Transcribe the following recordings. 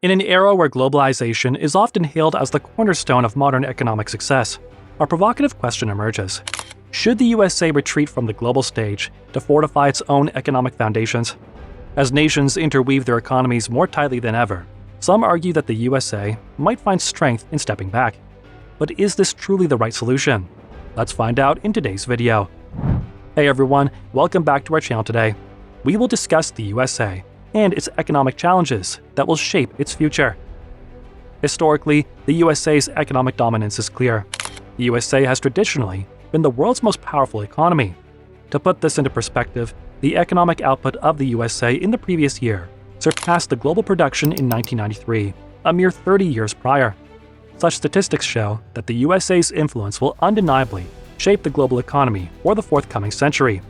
In an era where globalization is often hailed as the cornerstone of modern economic success, a provocative question emerges. Should the USA retreat from the global stage to fortify its own economic foundations? As nations interweave their economies more tightly than ever, some argue that the USA might find strength in stepping back. But is this truly the right solution? Let's find out in today's video. Hey everyone, welcome back to our channel today. We will discuss the USA and its economic challenges that will shape its future. Historically, the USA's economic dominance is clear. The USA has traditionally been the world's most powerful economy. To put this into perspective, the economic output of the USA in the previous year surpassed the global production in 1993, a mere 30 years prior. Such statistics show that the USA's influence will undeniably shape the global economy for the forthcoming century.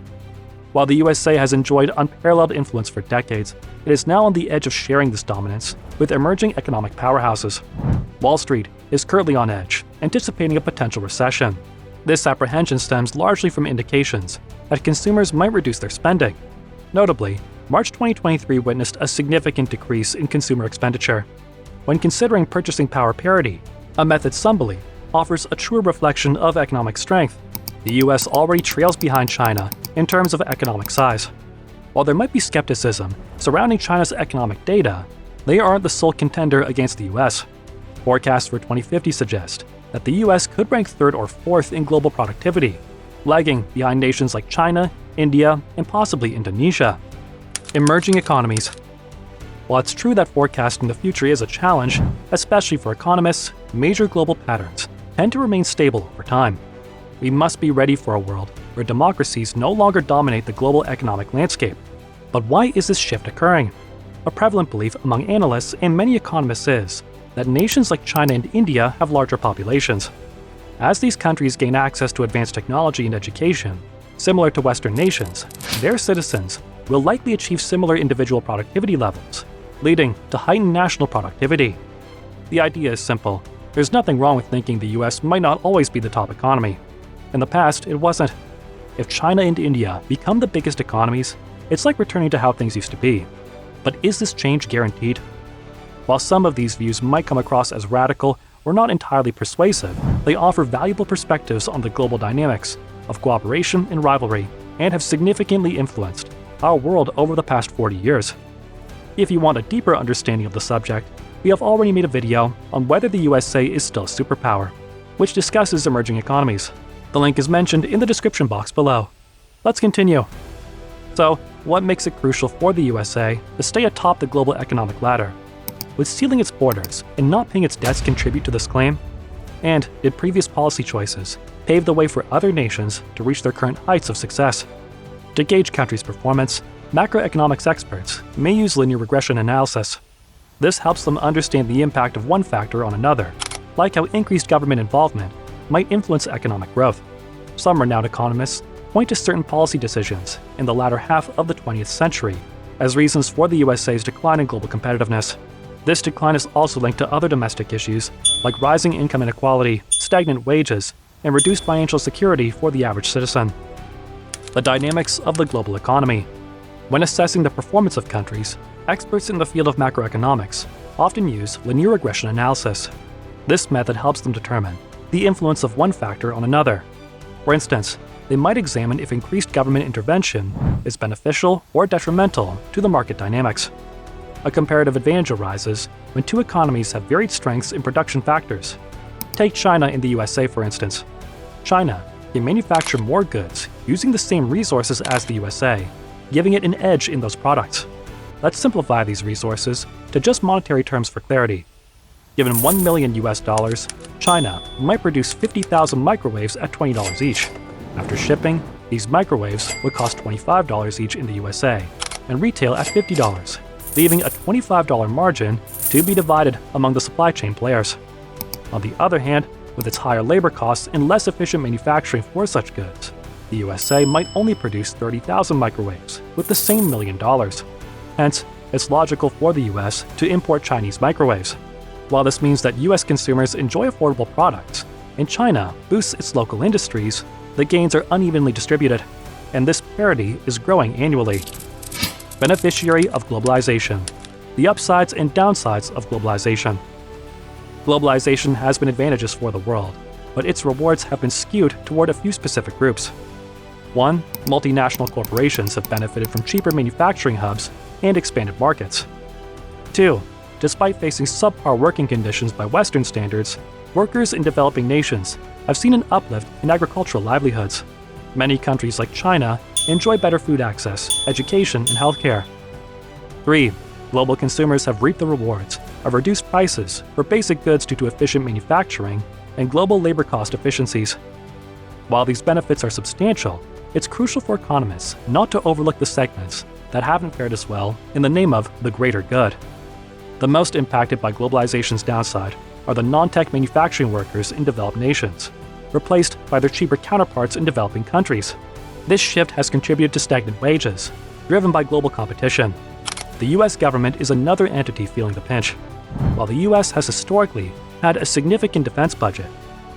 While the USA has enjoyed unparalleled influence for decades, it is now on the edge of sharing this dominance with emerging economic powerhouses. Wall Street is currently on edge, anticipating a potential recession. This apprehension stems largely from indications that consumers might reduce their spending. Notably, March 2023 witnessed a significant decrease in consumer expenditure. When considering purchasing power parity, a method some believe offers a truer reflection of economic strength, the US already trails behind China in terms of economic size. While there might be skepticism surrounding China's economic data, they aren't the sole contender against the US. Forecasts for 2050 suggest that the US could rank third or fourth in global productivity, lagging behind nations like China, India, and possibly Indonesia. Emerging economies. While it's true that forecasting the future is a challenge, especially for economists, major global patterns tend to remain stable over time. We must be ready for a world where democracies no longer dominate the global economic landscape. But why is this shift occurring? A prevalent belief among analysts and many economists is that nations like China and India have larger populations. As these countries gain access to advanced technology and education, similar to Western nations, their citizens will likely achieve similar individual productivity levels, leading to heightened national productivity. The idea is simple. There's nothing wrong with thinking the US might not always be the top economy. In the past, it wasn't. If China and India become the biggest economies, it's like returning to how things used to be. But is this change guaranteed? While some of these views might come across as radical or not entirely persuasive, they offer valuable perspectives on the global dynamics of cooperation and rivalry and have significantly influenced our world over the past 40 years. If you want a deeper understanding of the subject, we have already made a video on whether the USA is still a superpower, which discusses emerging economies. The link is mentioned in the description box below. Let's continue. So, what makes it crucial for the USA to stay atop the global economic ladder? Would sealing its borders and not paying its debts contribute to this claim? And did previous policy choices pave the way for other nations to reach their current heights of success? To gauge countries' performance, macroeconomics experts may use linear regression analysis. This helps them understand the impact of one factor on another, like how increased government involvement might influence economic growth. Some renowned economists point to certain policy decisions in the latter half of the 20th century as reasons for the USA's decline in global competitiveness. This decline is also linked to other domestic issues like rising income inequality, stagnant wages, and reduced financial security for the average citizen. The dynamics of the global economy. When assessing the performance of countries, experts in the field of macroeconomics often use linear regression analysis. This method helps them determine the influence of one factor on another. For instance, they might examine if increased government intervention is beneficial or detrimental to the market dynamics. A comparative advantage arises when two economies have varied strengths in production factors. Take China and the USA, for instance. China can manufacture more goods using the same resources as the USA, giving it an edge in those products. Let's simplify these resources to just monetary terms for clarity. Given $1 million US, China might produce 50,000 microwaves at $20 each. After shipping, these microwaves would cost $25 each in the USA and retail at $50, leaving a $25 margin to be divided among the supply chain players. On the other hand, with its higher labor costs and less efficient manufacturing for such goods, the USA might only produce 30,000 microwaves with the same $1 million. Hence, it's logical for the US to import Chinese microwaves. While this means that US consumers enjoy affordable products, and China boosts its local industries, the gains are unevenly distributed, and this parity is growing annually. Beneficiary of globalization. the upsides and downsides of globalization. Globalization has been advantageous for the world, but its rewards have been skewed toward a few specific groups. 1. Multinational corporations have benefited from cheaper manufacturing hubs and expanded markets. 2. Despite facing subpar working conditions by Western standards, workers in developing nations have seen an uplift in agricultural livelihoods. Many countries like China enjoy better food access, education, and healthcare. 3. Global consumers have reaped the rewards of reduced prices for basic goods due to efficient manufacturing and global labor cost efficiencies. While these benefits are substantial, it's crucial for economists not to overlook the segments that haven't fared as well in the name of the greater good. The most impacted by globalization's downside are the non-tech manufacturing workers in developed nations, replaced by their cheaper counterparts in developing countries. This shift has contributed to stagnant wages, driven by global competition. The US government is another entity feeling the pinch. While the US has historically had a significant defense budget,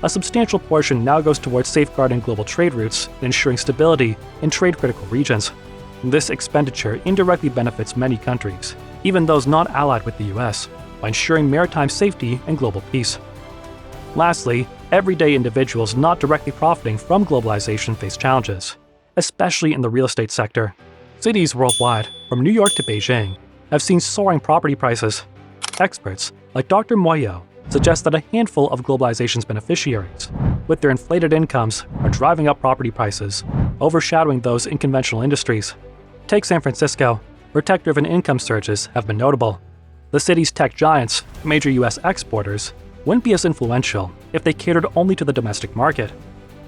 a substantial portion now goes towards safeguarding global trade routes and ensuring stability in trade-critical regions. This expenditure indirectly benefits many countries, even those not allied with the US, by ensuring maritime safety and global peace. Lastly, everyday individuals not directly profiting from globalization face challenges, especially in the real estate sector. Cities worldwide, from New York to Beijing, have seen soaring property prices. Experts, like Dr. 𝐂𝐤 𝐎𝐿, suggest that a handful of globalization's beneficiaries, with their inflated incomes, are driving up property prices, overshadowing those in conventional industries. Take San Francisco, where tech-driven income surges have been notable. The city's tech giants, major US exporters, wouldn't be as influential if they catered only to the domestic market.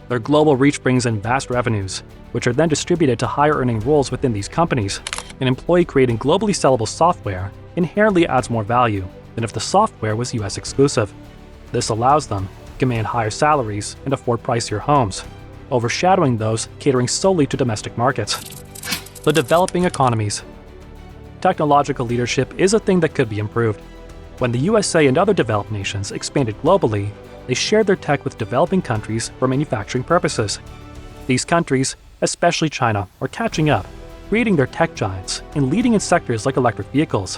Their global reach brings in vast revenues, which are then distributed to higher-earning roles within these companies. An employee creating globally sellable software inherently adds more value than if the software was US exclusive. This allows them to command higher salaries and afford pricier homes, overshadowing those catering solely to domestic markets. The developing economies. Technological leadership is a thing that could be improved. When the USA and other developed nations expanded globally, they shared their tech with developing countries for manufacturing purposes. These countries, especially China, are catching up, creating their tech giants and leading in sectors like electric vehicles.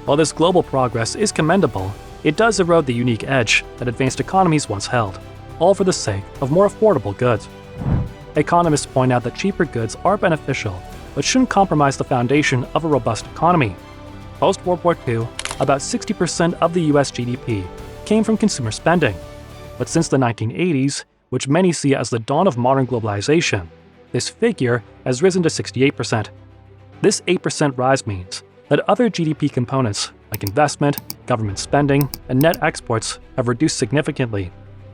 While this global progress is commendable, it does erode the unique edge that advanced economies once held, all for the sake of more affordable goods. Economists point out that cheaper goods are beneficial, but shouldn't compromise the foundation of a robust economy. Post-World War II, about 60% of the US GDP came from consumer spending. But since the 1980s, which many see as the dawn of modern globalization, this figure has risen to 68%. This 8% rise means that other GDP components, like investment, government spending, and net exports, have reduced significantly,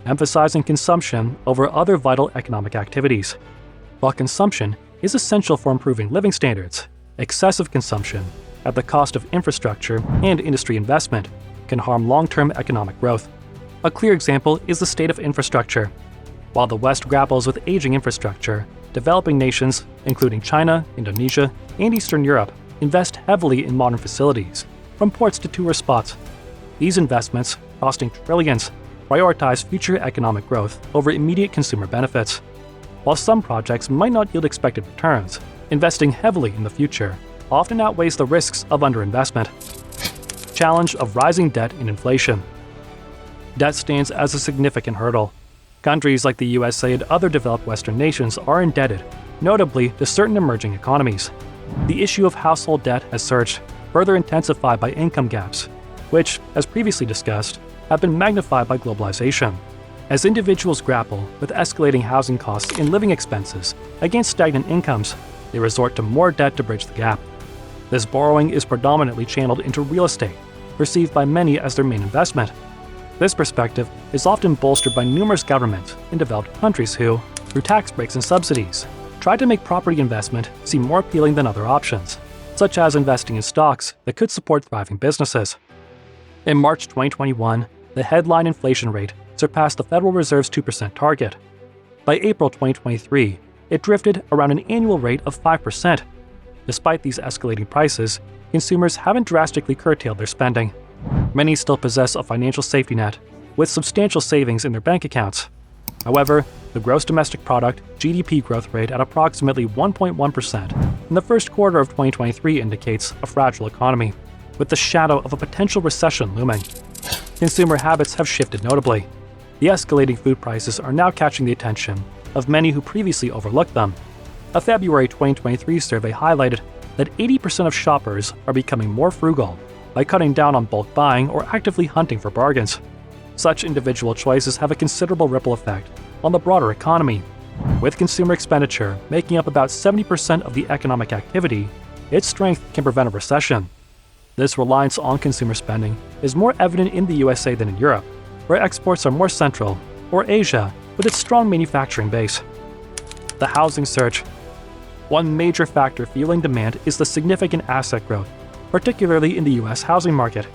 emphasizing consumption over other vital economic activities. While consumption is essential for improving living standards, excessive consumption, at the cost of infrastructure and industry investment, can harm long-term economic growth. A clear example is the state of infrastructure. While the West grapples with aging infrastructure, developing nations, including China, Indonesia, and Eastern Europe, invest heavily in modern facilities, from ports to tourist spots. These investments, costing trillions, prioritize future economic growth over immediate consumer benefits. While some projects might not yield expected returns, investing heavily in the future often outweighs the risks of underinvestment. Challenge of rising debt and inflation. Debt stands as a significant hurdle. Countries like the USA and other developed Western nations are indebted, notably to certain emerging economies. The issue of household debt has surged, further intensified by income gaps, which, as previously discussed, have been magnified by globalization. As individuals grapple with escalating housing costs and living expenses against stagnant incomes, they resort to more debt to bridge the gap. This borrowing is predominantly channeled into real estate, perceived by many as their main investment. This perspective is often bolstered by numerous governments in developed countries who, through tax breaks and subsidies, try to make property investment seem more appealing than other options, such as investing in stocks that could support thriving businesses. In March 2021, the headline inflation rate surpassed the Federal Reserve's 2% target. By April 2023, it drifted around an annual rate of 5%. Despite these escalating prices, consumers haven't drastically curtailed their spending. Many still possess a financial safety net, with substantial savings in their bank accounts. However, the gross domestic product (GDP) growth rate at approximately 1.1% and the first quarter of 2023 indicates a fragile economy, with the shadow of a potential recession looming. Consumer habits have shifted notably. The escalating food prices are now catching the attention of many who previously overlooked them. A February 2023 survey highlighted that 80% of shoppers are becoming more frugal by cutting down on bulk buying or actively hunting for bargains. Such individual choices have a considerable ripple effect on the broader economy. With consumer expenditure making up about 70% of the economic activity, its strength can prevent a recession. This reliance on consumer spending is more evident in the USA than in Europe, where exports are more central, or Asia, with its strong manufacturing base. The housing surge. One major factor fueling demand is the significant asset growth, particularly in the US housing market.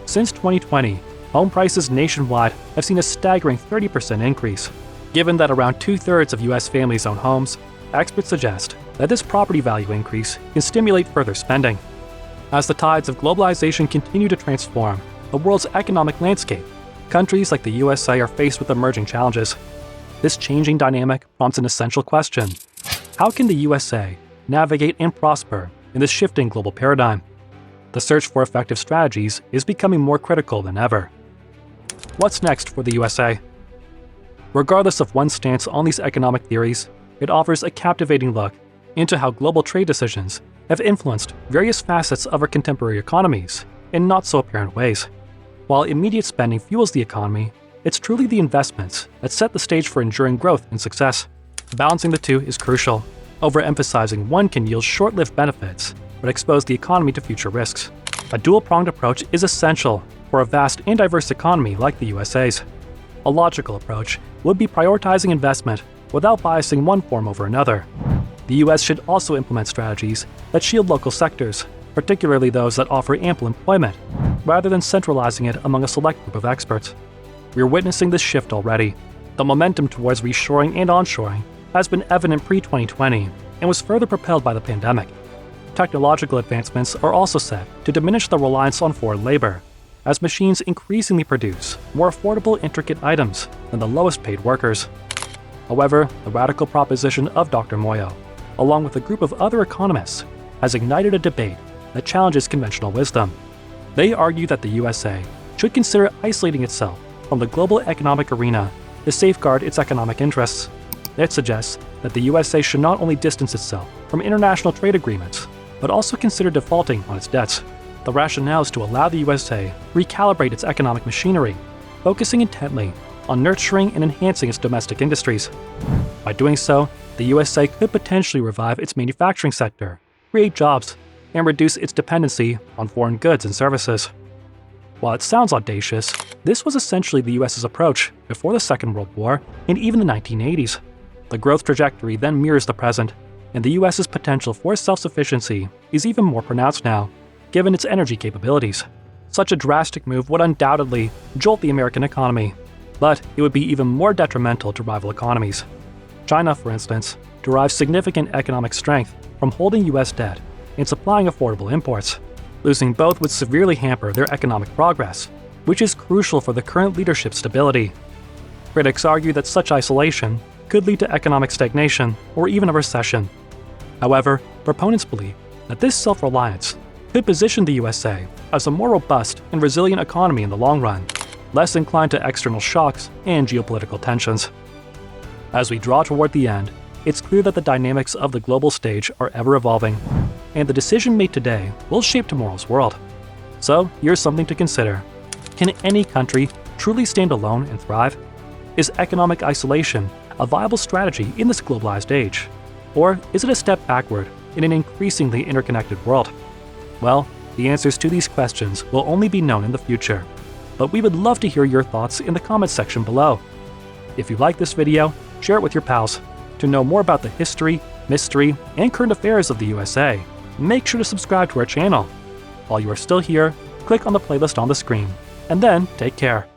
Since 2020, home prices nationwide have seen a staggering 30% increase. Given that around 2/3 of US families own homes, experts suggest that this property value increase can stimulate further spending. As the tides of globalization continue to transform the world's economic landscape, countries like the USA are faced with emerging challenges. This changing dynamic prompts an essential question: how can the USA navigate and prosper in this shifting global paradigm? The search for effective strategies is becoming more critical than ever. What's next for the USA? Regardless of one's stance on these economic theories, it offers a captivating look into how global trade decisions have influenced various facets of our contemporary economies in not-so-apparent ways. While immediate spending fuels the economy, it's truly the investments that set the stage for enduring growth and success. Balancing the two is crucial. Overemphasizing one can yield short-lived benefits, but expose the economy to future risks. A dual-pronged approach is essential for a vast and diverse economy like the USA's. A logical approach would be prioritizing investment without biasing one form over another. The US should also implement strategies that shield local sectors, particularly those that offer ample employment, rather than centralizing it among a select group of experts. We're witnessing this shift already. The momentum towards reshoring and onshoring has been evident pre-2020 and was further propelled by the pandemic. Technological advancements are also set to diminish the reliance on foreign labor, as machines increasingly produce more affordable, intricate items than the lowest-paid workers. However, the radical proposition of Dr. Moyo, along with a group of other economists, has ignited a debate that challenges conventional wisdom. They argue that the USA should consider isolating itself from the global economic arena to safeguard its economic interests. It suggests that the USA should not only distance itself from international trade agreements, but also consider defaulting on its debts. The rationale is to allow the USA recalibrate its economic machinery, focusing intently on nurturing and enhancing its domestic industries. By doing so, the USA could potentially revive its manufacturing sector, create jobs, and reduce its dependency on foreign goods and services. While it sounds audacious, this was essentially the US's approach before the Second World War and even the 1980s. The growth trajectory then mirrors the present, and the US's potential for self-sufficiency is even more pronounced now, given its energy capabilities. Such a drastic move would undoubtedly jolt the American economy, but it would be even more detrimental to rival economies. China, for instance, derives significant economic strength from holding US debt and supplying affordable imports. Losing both would severely hamper their economic progress, which is crucial for the current leadership's stability. Critics argue that such isolation could lead to economic stagnation or even a recession. However, proponents believe that this self-reliance could position the USA as a more robust and resilient economy in the long run, less inclined to external shocks and geopolitical tensions. As we draw toward the end, it's clear that the dynamics of the global stage are ever evolving, and the decision made today will shape tomorrow's world. So here's something to consider. Can any country truly stand alone and thrive? Is economic isolation a viable strategy in this globalized age? Or is it a step backward in an increasingly interconnected world? Well, the answers to these questions will only be known in the future, but we would love to hear your thoughts in the comments section below. If you like this video, share it with your pals. To know more about the history, mystery, and current affairs of the USA, make sure to subscribe to our channel. While you are still here, click on the playlist on the screen, and then take care.